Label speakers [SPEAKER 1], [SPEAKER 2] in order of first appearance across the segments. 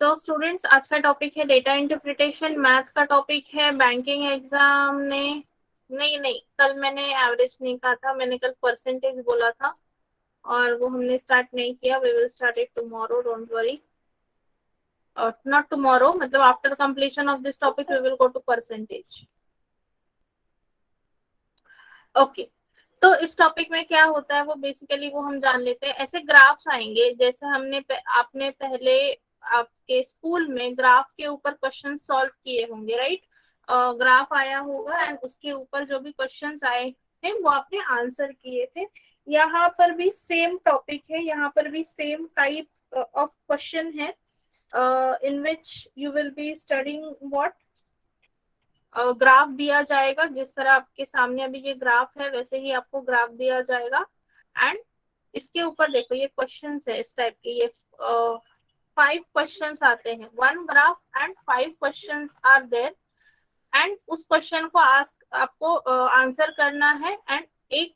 [SPEAKER 1] So students, आज का topic है डेटा इंटरप्रिटेशन। मैथ्स का टॉपिक है। बैंकिंग एग्जाम ने नहीं, कल मैंने एवरेज नहीं कहा था, मैंने कल परसेंटेज बोला था और वो हमने स्टार्ट नहीं किया। We will start it tomorrow, don't worry. Not tomorrow, मतलब after completion of this topic we will go to percentage. Okay, तो इस टॉपिक में क्या होता है वो बेसिकली वो हम जान लेते हैं। ऐसे ग्राफ्स आएंगे जैसे आपने पहले आपके स्कूल में ग्राफ के ऊपर क्वेश्चन सॉल्व किए होंगे, राइट। ग्राफ आया होगा एंड उसके ऊपर जो भी क्वेश्चंस आए हैं वो आपने आंसर किए थे। यहाँ पर भी सेम टॉपिक है, यहाँ पर भी सेम टाइप ऑफ क्वेश्चन है in which you will be studying what. Graph दिया जाएगा, जिस तरह आपके सामने अभी ये ग्राफ है वैसे ही आपको ग्राफ दिया जाएगा। एंड इसके ऊपर देखो ये क्वेश्चंस है इस टाइप के। ये 5 क्वेश्चंस आते हैं, 1 graph and 5 questions are there. And उस क्वेश्चन को आपको आंसर करना है। एंड एक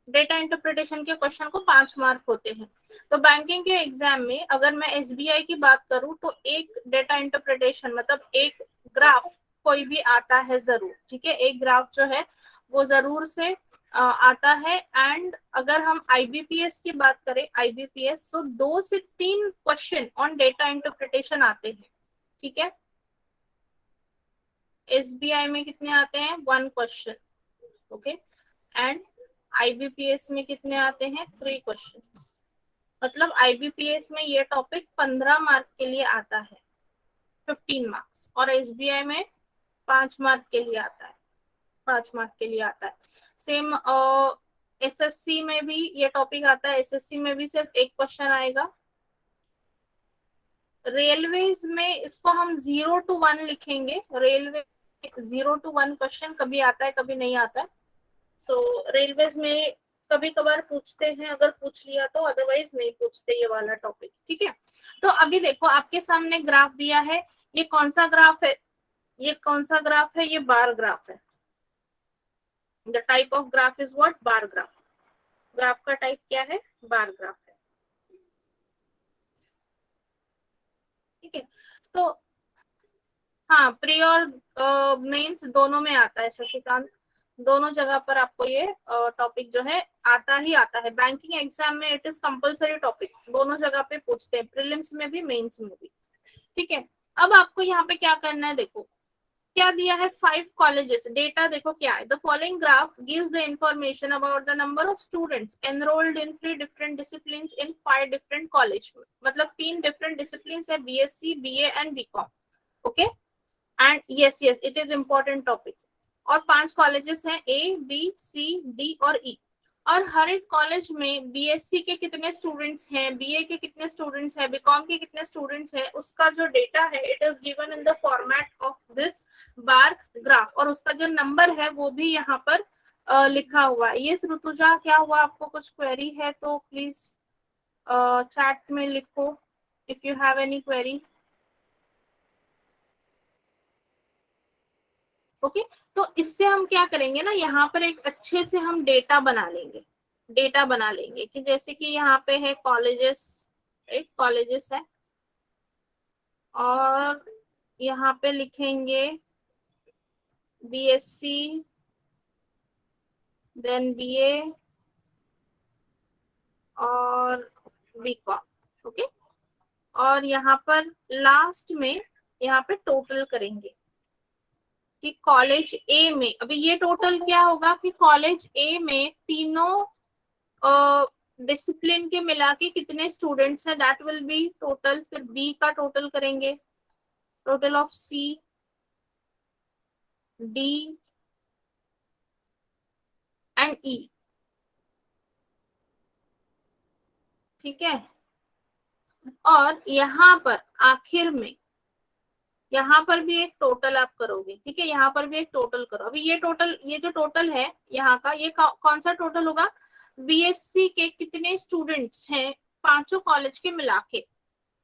[SPEAKER 1] डेटा इंटरप्रिटेशन के क्वेश्चन को 5 मार्क होते हैं। तो बैंकिंग के एग्जाम में अगर मैं एसबीआई की बात करूं तो एक डेटा इंटरप्रिटेशन मतलब एक ग्राफ कोई भी आता है जरूर, ठीक है। एक ग्राफ जो है वो जरूर से आता है। एंड अगर हम आईबीपीएस की बात करें, आईबीपीएस, तो 2 से 3 क्वेश्चन ऑन डेटा इंटरप्रिटेशन आते हैं, ठीक है। एसबीआई में कितने आते हैं? 1 क्वेश्चन, ओके। एंड आईबीपीएस में कितने आते हैं? 3 क्वेश्चन। मतलब आईबीपीएस में ये टॉपिक 15 मार्क के लिए आता है, 15 मार्क्स, और एसबीआई में 5 मार्क के लिए आता है, 5 मार्क के लिए आता है। सेम एसएससी में भी ये टॉपिक आता है, एसएससी में भी सिर्फ एक क्वेश्चन आएगा। रेलवेज में इसको हम 0 to 1 लिखेंगे। रेलवे 0 to 1 क्वेश्चन कभी आता है कभी नहीं आता है। सो रेलवेज में कभी कभार पूछते हैं, अगर पूछ लिया तो, अदरवाइज नहीं पूछते ये वाला टॉपिक, ठीक है। तो अभी देखो आपके सामने ग्राफ दिया है। ये कौन सा ग्राफ है? ये कौन सा ग्राफ है? ये बार ग्राफ है। The type of graph is what? Bar graph. Graph का टाइप क्या है? बार ग्राफ है, ठीक है। तो हाँ, प्री और मेंस दोनों में आता है शशिकांत। दोनों जगह पर आपको ये टॉपिक जो है आता ही आता है। बैंकिंग एग्जाम में इट इज कंपलसरी टॉपिक, दोनों जगह पे पूछते हैं, प्रीलिम्स में भी मेंस में भी, ठीक है। अब आपको यहाँ पे क्या करना है, देखो क्या दिया है, 5 कॉलेजेस। डेटा देखो क्या है, the following graph gives the information about the number of students enrolled in 3 different disciplines in 5 different college. मतलब 3 डिफरेंट डिसिप्लिन्स है, BSc, BA and BCom, okay. And yes it is important topic. और 5 colleges हैं, A B C D और ई। और हर एक college में BSc के कितने स्टूडेंट्स हैं, बीए के कितने स्टूडेंट्स हैं, बीकॉम के कितने स्टूडेंट्स हैं, उसका जो डेटा है it is given in the format of this bar graph. और उसका जो नंबर है वो भी यहाँ पर लिखा हुआ है। ये ऋतुजा, क्या हुआ? आपको कुछ क्वेरी है तो प्लीज चैट में लिखो if you have any query, okay. तो इससे हम क्या करेंगे ना, यहाँ पर एक अच्छे से हम डेटा बना लेंगे। डेटा बना लेंगे कि जैसे कि यहाँ पे है कॉलेजेस, एक कॉलेजेस है, और यहाँ पे लिखेंगे बीएससी, देन बीए और बीकॉम, ओके। और यहाँ पर लास्ट में यहाँ पे टोटल करेंगे कि कॉलेज ए में, अभी ये टोटल क्या होगा कि कॉलेज ए में तीनों डिसिप्लिन के मिला के कितने स्टूडेंट्स हैं, दैट विल बी टोटल। फिर बी का टोटल करेंगे, total of C, D and E, ठीक है। और यहाँ पर आखिर में यहाँ पर भी एक टोटल आप करोगे, ठीक है। यहाँ पर भी एक टोटल करो। अभी ये टोटल, ये जो टोटल है यहाँ का, ये कौन सा टोटल होगा? बीएससी के कितने स्टूडेंट्स हैं पांचों कॉलेज के मिला के,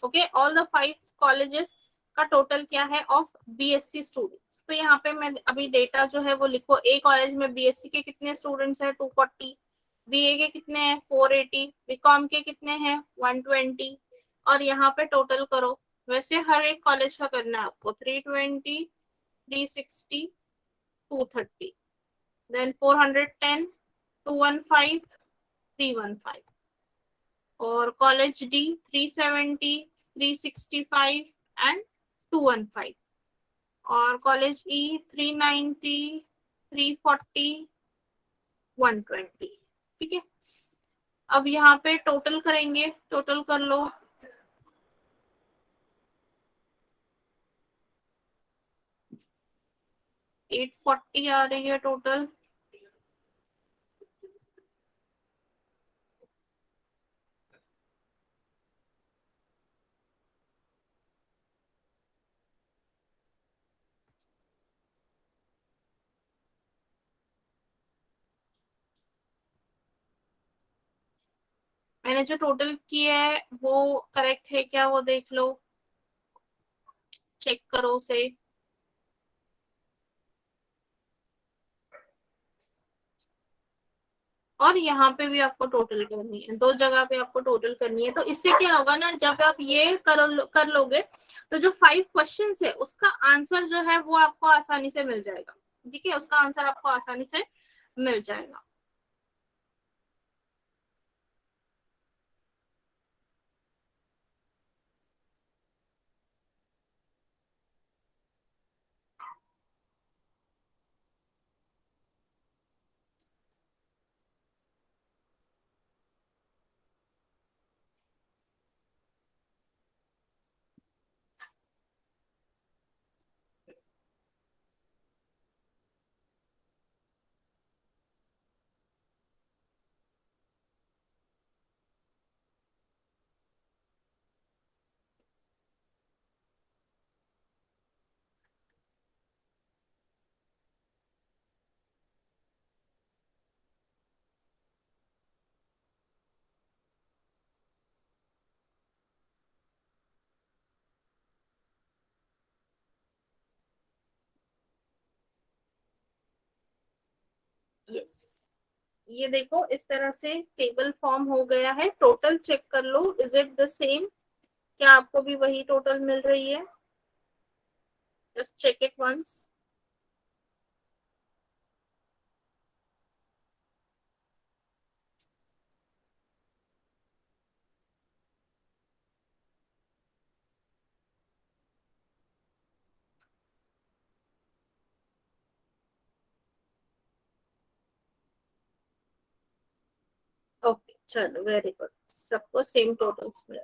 [SPEAKER 1] ओके। ऑल द 5 कॉलेजेस का टोटल क्या है ऑफ बीएससी स्टूडेंट्स। तो यहाँ पे मैं अभी डेटा जो है वो लिखो। ए कॉलेज में बीएससी के कितने स्टूडेंट्स हैं? 240। बीए के कितने हैं? 480। बीकॉम के कितने हैं? 120। और यहाँ पे टोटल करो, वैसे हर एक कॉलेज का करना है आपको 320, 360, 230, देन 410, 215, 315, और कॉलेज डी 370, 365 एंड 215, और कॉलेज ई 390, 340, 120। ठीक है, अब यहाँ पे टोटल करेंगे, टोटल कर लो। 840 आ रही है टोटल। मैंने जो टोटल किया है वो करेक्ट है क्या, वो देख लो, चेक करो उसे। और यहाँ पे भी आपको टोटल करनी है, दो जगह पे आपको टोटल करनी है। तो इससे क्या होगा ना, जब आप ये कर लोगे तो जो 5 क्वेश्चंस है उसका आंसर जो है वो आपको आसानी से मिल जाएगा। ठीक है, उसका आंसर आपको आसानी से मिल जाएगा। यस, ये देखो इस तरह से टेबल फॉर्म हो गया है। टोटल चेक कर लो, इज इट द सेम, क्या आपको भी वही टोटल मिल रही है? Just check it once. Okay, चलो वेरी गुड, सबको सेम टोटल्स मिले।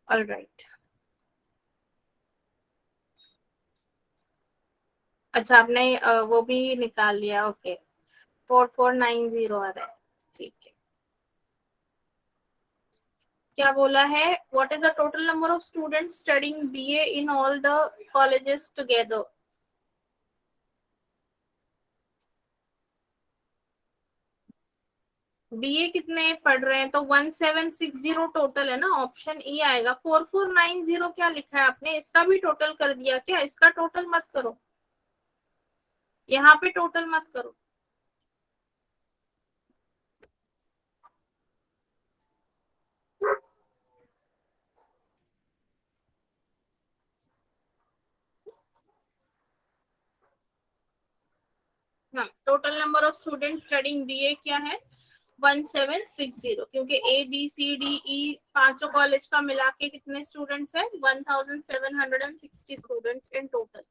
[SPEAKER 1] ऑलराइट। अच्छा, आपने वो भी निकाल लिया, ओके। 4490 आ रहा है, ठीक है। क्या बोला है, what is the total number of students studying BA in all the colleges together? BA कितने पढ़ रहे हैं, तो 1760 टोटल है ना, ऑप्शन ई आएगा। 4490 क्या लिखा है आपने, इसका भी टोटल कर दिया क्या? इसका टोटल मत करो, यहाँ पे टोटल मत करो। हाँ, total number of student studying BA क्या है? 1760, क्योंकि ABCDE पांचों कॉलेज का मिला के कितने स्टूडेंट्स है? 1760 स्टूडेंट्स इन टोटल।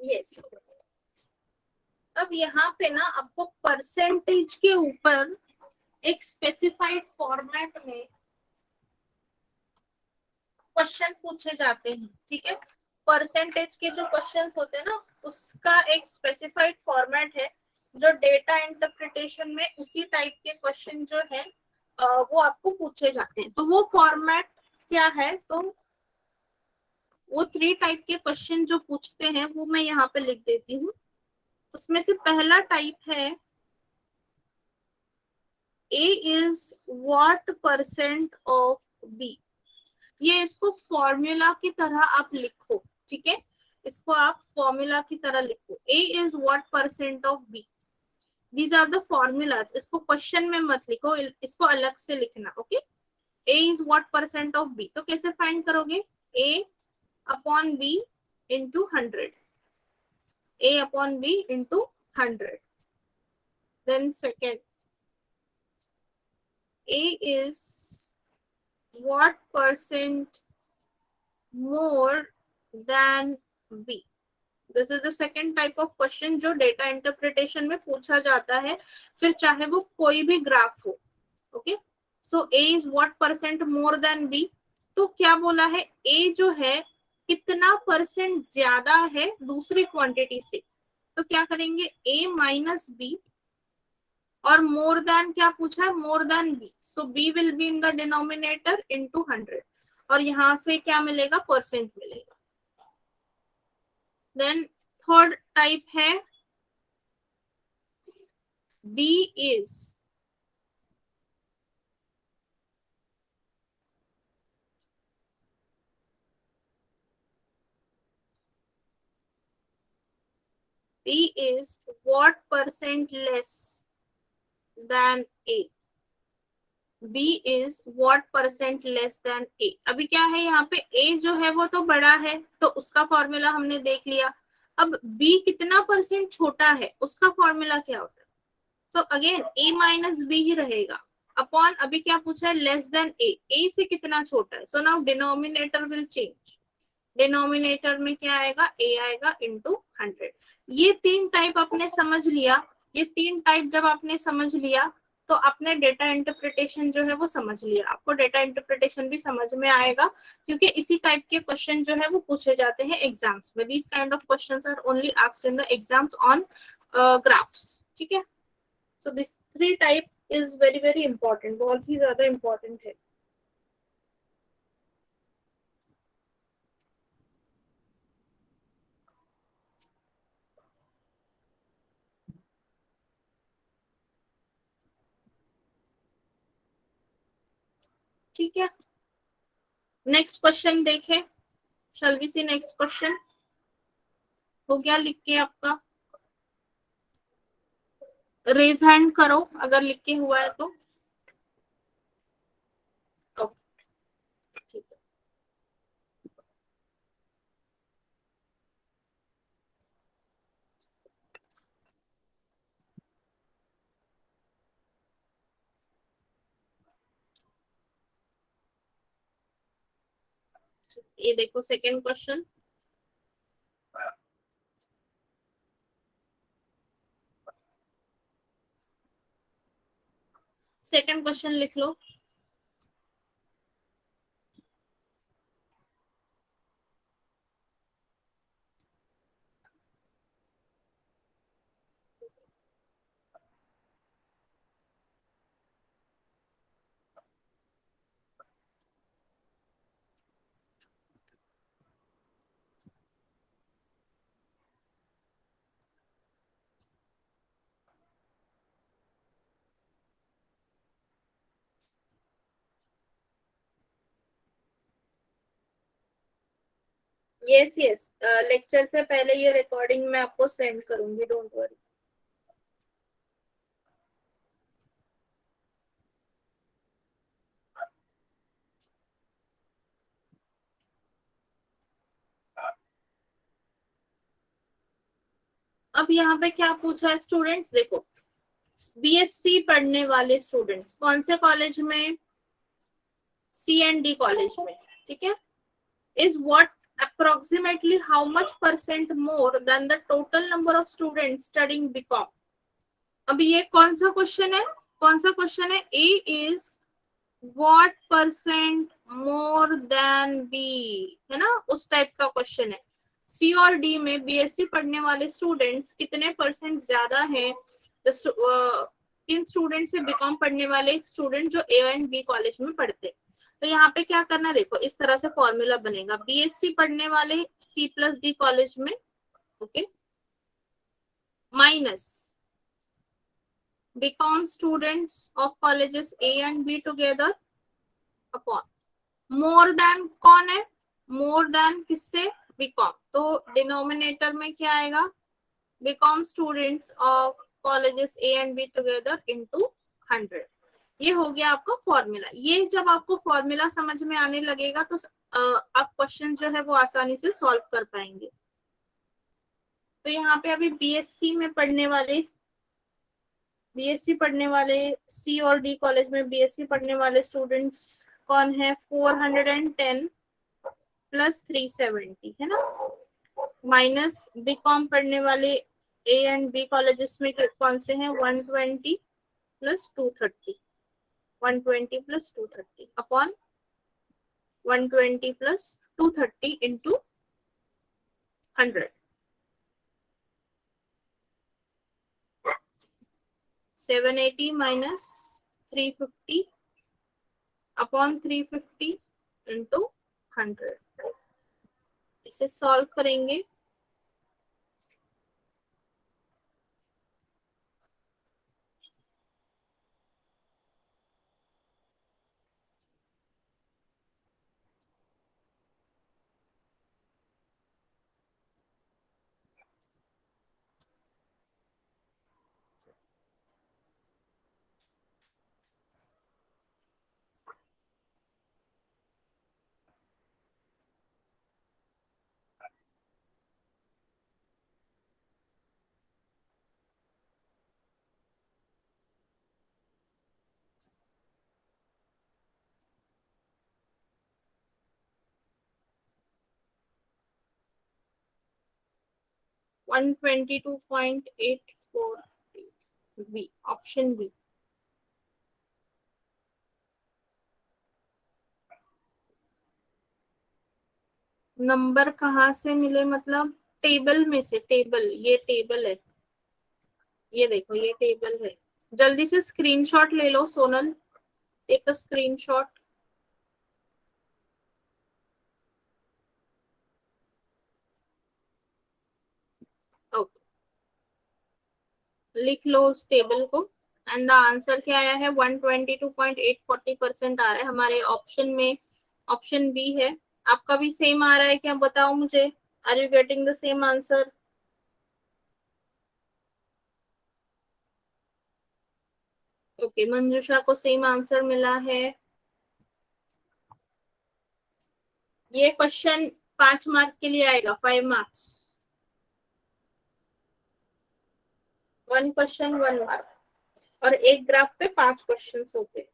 [SPEAKER 1] यस। अब यहाँ पे ना आपको परसेंटेज के ऊपर एक स्पेसिफाइड फॉर्मेट में क्वेश्चन पूछे जाते हैं। ठीक है, परसेंटेज के जो क्वेश्चंस होते हैं ना, उसका एक स्पेसिफाइड फॉर्मेट है। जो डेटा इंटरप्रिटेशन में उसी टाइप के क्वेश्चन जो है वो आपको पूछे जाते हैं। तो वो फॉर्मेट क्या है, तो वो 3 टाइप के क्वेश्चन जो पूछते हैं वो मैं यहाँ पे लिख देती हूँ। उसमें से पहला टाइप है A is what % of B। ये इसको फॉर्मूला की तरह आप लिखो, ठीक है, इसको आप फॉर्मूला की तरह लिखो। A is what % of B। These are the formulas. इसको क्वेश्चन में मत लिखो, इसको अलग से लिखना। Okay, A is what % of B। तो कैसे फाइंड करोगे? A upon B into 100। A upon B into 100। Then second, A is what % more than B। This is the second type of question जो डेटा इंटरप्रिटेशन में पूछा जाता है, फिर चाहे वो कोई भी ग्राफ हो। Okay, so A is what % more than B. तो क्या बोला है, ए जो है कितना % ज्यादा है दूसरी क्वांटिटी से। तो क्या करेंगे, ए माइनस बी, और मोर देन क्या पूछा है, more than B, so B will be in the denominator into 100, और यहां से क्या मिलेगा, परसेंट मिलेगा। देन थर्ड टाइप है B is B is what % less than A। B is what % less than A। अभी क्या है यहाँ पे, A जो है वो तो बड़ा है, तो उसका फॉर्मूला हमने देख लिया। अब B कितना % छोटा है, उसका फॉर्मूला क्या होता है? तो अगेन A माइनस बी ही रहेगा अपॉन, अभी क्या पूछा है, लेस देन A। A से कितना छोटा है, so now denominator will change. Denominator में क्या आएगा, A आएगा इंटू 100। ये 3 टाइप आपने समझ लिया। ये 3 टाइप जब आपने समझ लिया तो आपने डेटा इंटरप्रिटेशन जो है वो समझ लिया। आपको डेटा इंटरप्रिटेशन भी समझ में आएगा, क्योंकि इसी टाइप के क्वेश्चन जो है वो पूछे जाते हैं एग्जाम्स में। These kind of questions are only asked in the exams on graphs. ठीक है, so this 3 type is very very important, बहुत ही ज्यादा इंपॉर्टेंट है। ठीक है, नेक्स्ट क्वेश्चन देखें। Shall we see next question. हो गया लिख के आपका? रेज हैंड करो अगर लिख के हुआ है तो। ओके, ठीक है। ये देखो सेकेंड क्वेश्चन। सेकेंड क्वेश्चन लिख लो। यस यस, लेक्चर से पहले ये रिकॉर्डिंग मैं आपको सेंड करूंगी, डोंट वरी। अब यहाँ पे क्या पूछा है स्टूडेंट्स, देखो बीएससी पढ़ने वाले स्टूडेंट्स कौन से कॉलेज में, C&D कॉलेज में, ठीक है, is what approximately how much % more than the total number of students studying BCom। अभी ये कौन सा क्वेश्चन है, कौन सा क्वेश्चन है, A is what % more than B, है ना, उस टाइप का क्वेश्चन है। C और D में बीएससी पढ़ने वाले स्टूडेंट्स कितने % ज्यादा हैं किन स्टूडेंट से बीकॉम पढ़ने वाले स्टूडेंट जो ए एंड बी कॉलेज में पढ़ते। तो यहाँ पे क्या करना है, देखो इस तरह से फॉर्मूला बनेगा, बीएससी पढ़ने वाले सी प्लस डी कॉलेज में, okay, minus BCom students of colleges A and B together upon more than कौन है, मोर देन किससे, बीकॉम, तो डिनोमिनेटर में क्या आएगा, BCom students of colleges A and B together into 100। ये हो गया आपका फॉर्मूला। ये जब आपको फॉर्मूला समझ में आने लगेगा तो आप क्वेश्चन जो है वो आसानी से सॉल्व कर पाएंगे। तो यहाँ पे अभी बीएससी पढ़ने वाले सी और डी कॉलेज में बीएससी पढ़ने वाले स्टूडेंट्स कौन है, 410 प्लस 370 है ना, माइनस बीकॉम पढ़ने वाले ए एंड बी कॉलेजेस में कौन से हैं, 120 plus 230, 120 plus 230 upon 120 plus 230 into 100, 780 minus 350 upon 350 into 100। इसे सॉल्व करेंगे, one 122.84 B, option B. Number कहाँ से मिले, मतलब टेबल में से, टेबल, ये टेबल है, ये देखो ये टेबल है। जल्दी से स्क्रीनशॉट ले लो Sonal, take a screenshot. Okay, लिख लो उस टेबल को। एंड द आंसर क्या आया है, 122.840% आ रहा है हमारे ऑप्शन में, ऑप्शन बी है। आपका भी सेम आ रहा है क्या, बताओ मुझे, are you getting the same answer. Okay, Manjusha को सेम आंसर मिला है। ये क्वेश्चन 5 मार्क के लिए आएगा, 5 मार्क्स, 1 क्वेश्चन 1 मार्क, और एक ग्राफ पे 5 क्वेश्चन होते हैं।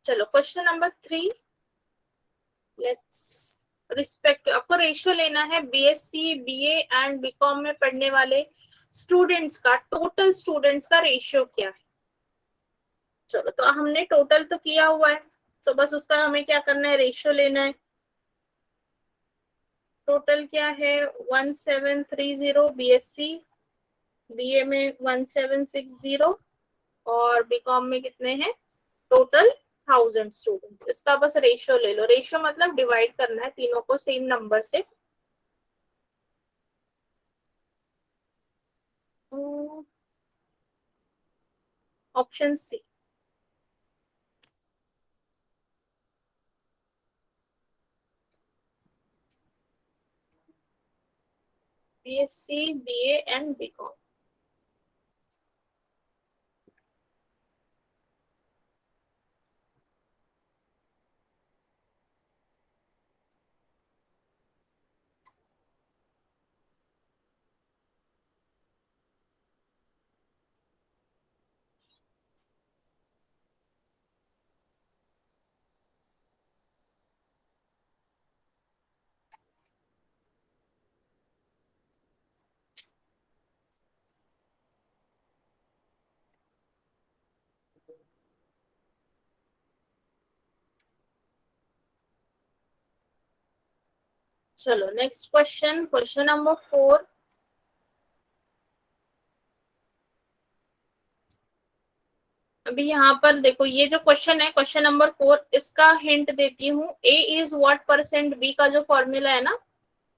[SPEAKER 1] चलो क्वेश्चन नंबर 3, लेट्स रिस्पेक्ट, आपको रेशियो लेना है बीएससी बीए एंड बीकॉम में पढ़ने वाले स्टूडेंट्स का, टोटल स्टूडेंट्स का रेशियो क्या है। चलो तो हमने टोटल तो किया हुआ है, तो बस उसका हमें क्या करना है, रेशियो लेना है। टोटल क्या है, 1730 बीएससी, बीए में 1760, और बीकॉम में कितने हैं, टोटल 1000 स्टूडेंट्स। इसका बस रेशियो ले लो, रेशियो मतलब डिवाइड करना है तीनों को सेम नंबर से। Option C, BSc, BA and BCom. चलो नेक्स्ट क्वेश्चन, क्वेश्चन नंबर 4। अभी यहाँ पर देखो, ये जो क्वेश्चन है, क्वेश्चन नंबर 4, इसका हिंट देती हूँ। A is what percent B का जो फॉर्मूला है ना,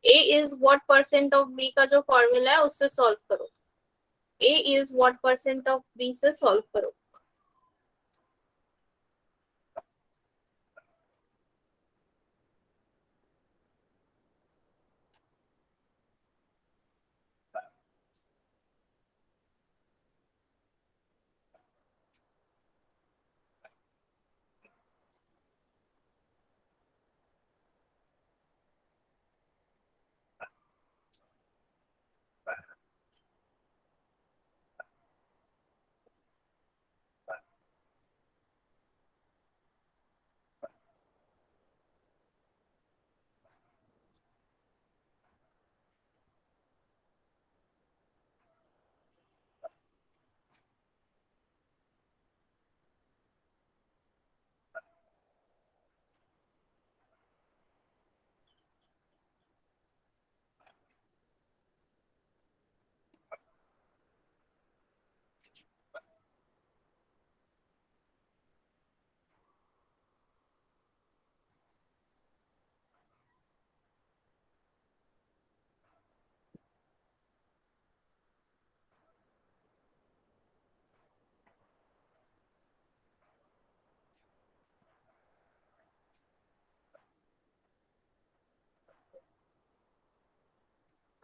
[SPEAKER 1] A is what percent of B का जो फॉर्मूला है उससे सॉल्व करो। A is what percent of B से सॉल्व करो।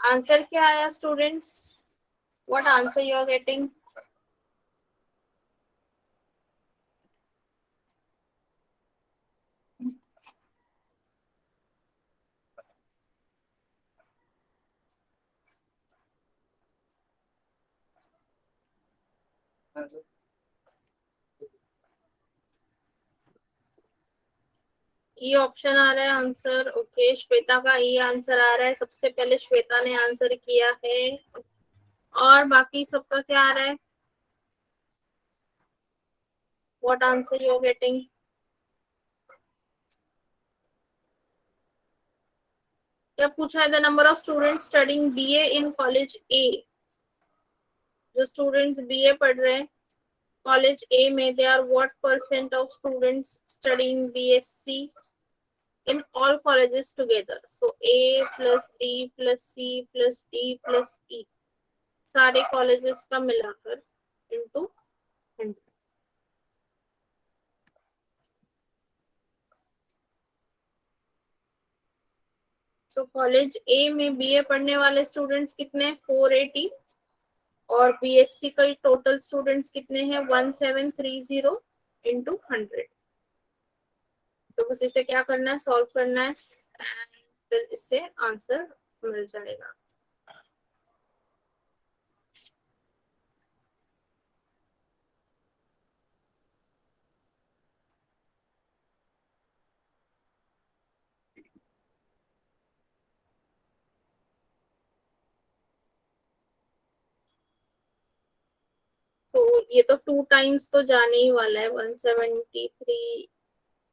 [SPEAKER 1] आंसर क्या आया students? What answer you are getting? E option आ रहा है आंसर। ओके, श्वेता का ई आंसर आ रहा है। सबसे पहले श्वेता ने आंसर किया है, और बाकी सबका क्या आ रहा है? What answer you are getting? क्या पूछा है? The number of students studying BA in college A. जो स्टूडेंट्स बीए पढ़ रहे हैं कॉलेज ए में, they are what percent of students studying BSc in all colleges together. So A plus B plus C plus D plus E, सारे colleges का मिलाकर into 100. So college A में BA पढ़ने वाले स्टूडेंट्स कितने? 480। और BSc का टोटल स्टूडेंट्स कितने हैं? 1730 into 100। तो बस इसे क्या करना है? सॉल्व करना है, एंड फिर इससे आंसर मिल जाएगा। तो ये तो 2 टाइम्स तो जाने ही वाला है, 173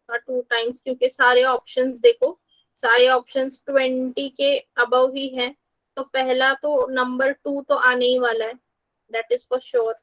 [SPEAKER 1] का 2 टाइम्स, क्योंकि सारे ऑप्शंस देखो, सारे ऑप्शंस 20 के अबव ही हैं। तो पहला तो नंबर 2 तो आने ही वाला है, that is for sure.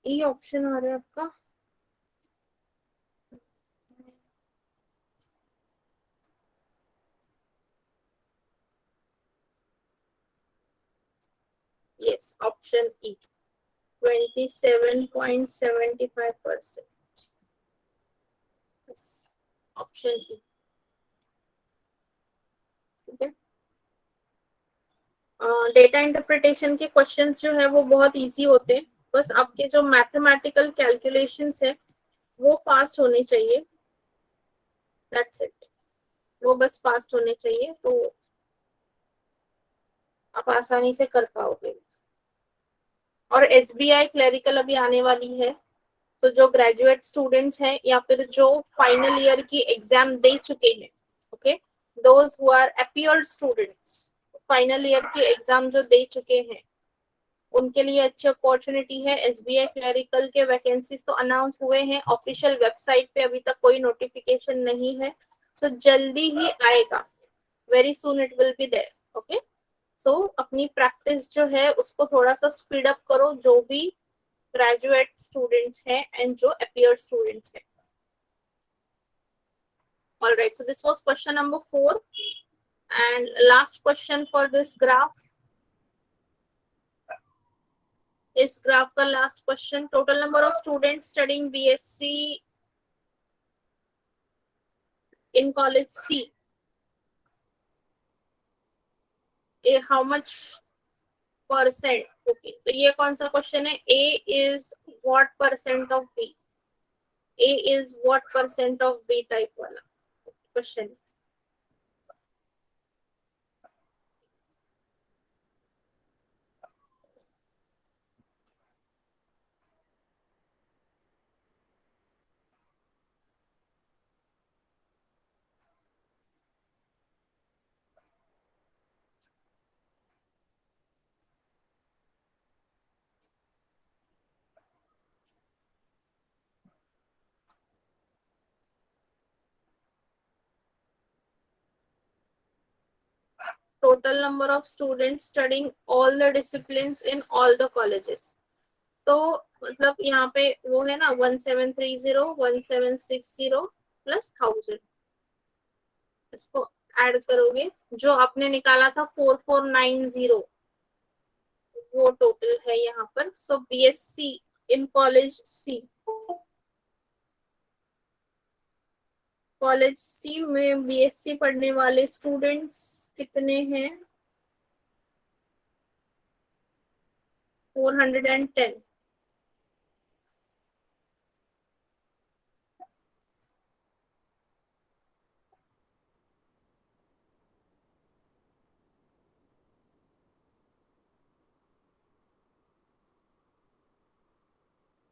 [SPEAKER 1] E option आ रहा है आपका। Yes, option E 27.75%। Option E. ठीक है। डेटा इंटरप्रिटेशन के क्वेश्चंस जो है वो बहुत इजी होते हैं। बस आपके जो मैथमेटिकल कैलकुलेशंस है वो फास्ट होने चाहिए। That's it. वो बस फास्ट होने चाहिए तो आप आसानी से कर पाओगे। और एसबीआई क्लरिकल अभी आने वाली है, तो जो ग्रेजुएट स्टूडेंट्स हैं या फिर जो फाइनल ईयर की एग्जाम दे चुके हैं, okay, those who are appeared students, final year की एग्जाम जो दे चुके हैं उनके लिए अच्छी अपॉर्चुनिटी है। एसबीआई क्लरिकल के वैकेंसीज तो अनाउंस हुए हैं, ऑफिशियल वेबसाइट पे अभी तक कोई नोटिफिकेशन नहीं है, सो जल्दी ही आएगा। Very soon it will be there. Okay, so अपनी प्रैक्टिस जो है उसको थोड़ा सा स्पीड अप करो, जो भी ग्रेजुएट स्टूडेंट्स हैं एंड जो अपीयर्ड स्टूडेंट्स हैं। All right, so this was question number 4 and last question for this graph. इस ग्राफ का last question, total number of students studying BSc in college C, how much percent? Okay, तो ये कौन सा question है? A is what percent of B, A is what percent of B type वाला question. Total number of students studying all the disciplines in all the colleges, तो मतलब यहाँ पे वो है ना 1730 1760 प्लस 1000, इसको ऐड करोगे जो आपने निकाला था 4490, वो टोटल है यहाँ पर। So BSc in college C, college C में बीएससी पढ़ने वाले स्टूडेंट्स कितने हैं? 410।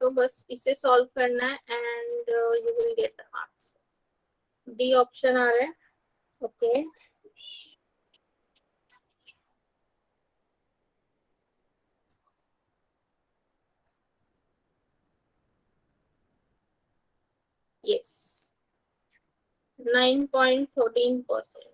[SPEAKER 1] तो बस इसे सॉल्व करना है and you will get the answer. D option आ रहा है। Okay, yes, 9.14%।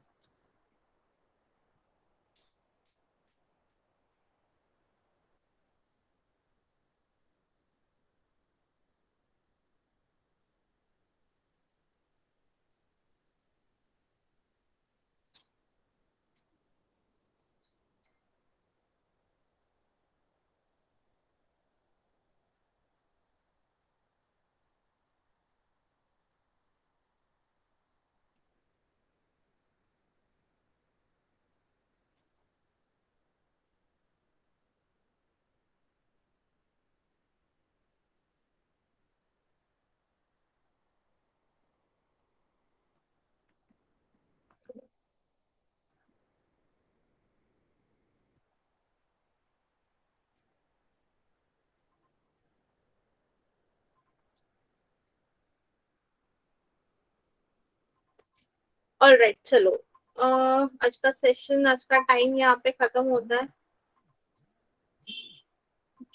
[SPEAKER 1] ऑलराइट, चलो आज का सेशन, आज का टाइम यहाँ पे खत्म होता है।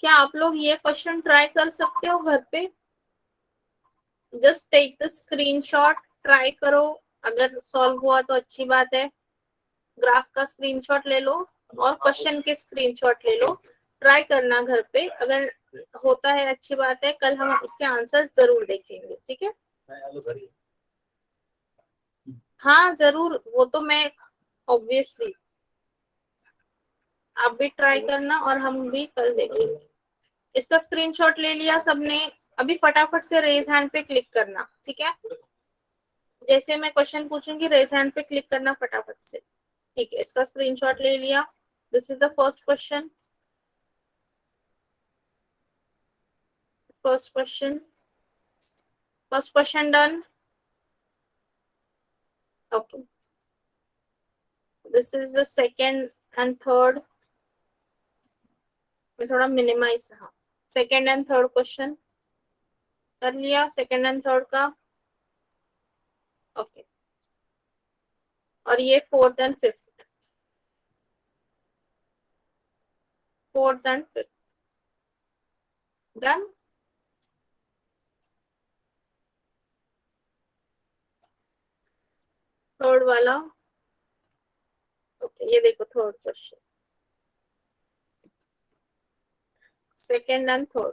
[SPEAKER 1] क्या आप लोग ये क्वेश्चन ट्राई कर सकते हो घर पे? Just take the screenshot, try करो। अगर सॉल्व हुआ तो अच्छी बात है, ग्राफ का स्क्रीनशॉट ले लो और क्वेश्चन के स्क्रीनशॉट ले लो, ट्राई करना घर पे। अगर होता है अच्छी बात है, कल हम इसके आंसर जरूर देखेंगे, ठीक है। हाँ जरूर, वो तो मैं ऑब्वियसली, आप भी ट्राई करना और हम भी कल देखेंगे। इसका स्क्रीनशॉट ले लिया सबने? अभी फटाफट से रेज हैंड पे क्लिक करना, ठीक है। जैसे मैं क्वेश्चन पूछूंगी रेज हैंड पे क्लिक करना फटाफट से, ठीक है। इसका स्क्रीनशॉट ले लिया। This is the first question. First question, first question done. Okay, this is the second and third. मैं थोड़ा मिनिमाइज, हाँ, सेकेंड एंड थर्ड क्वेश्चन कर लिया, सेकेंड एंड थर्ड का। ओके, और ये fourth and fifth, fourth and fifth done. Third वाला, okay, ये देखो third question, second and third.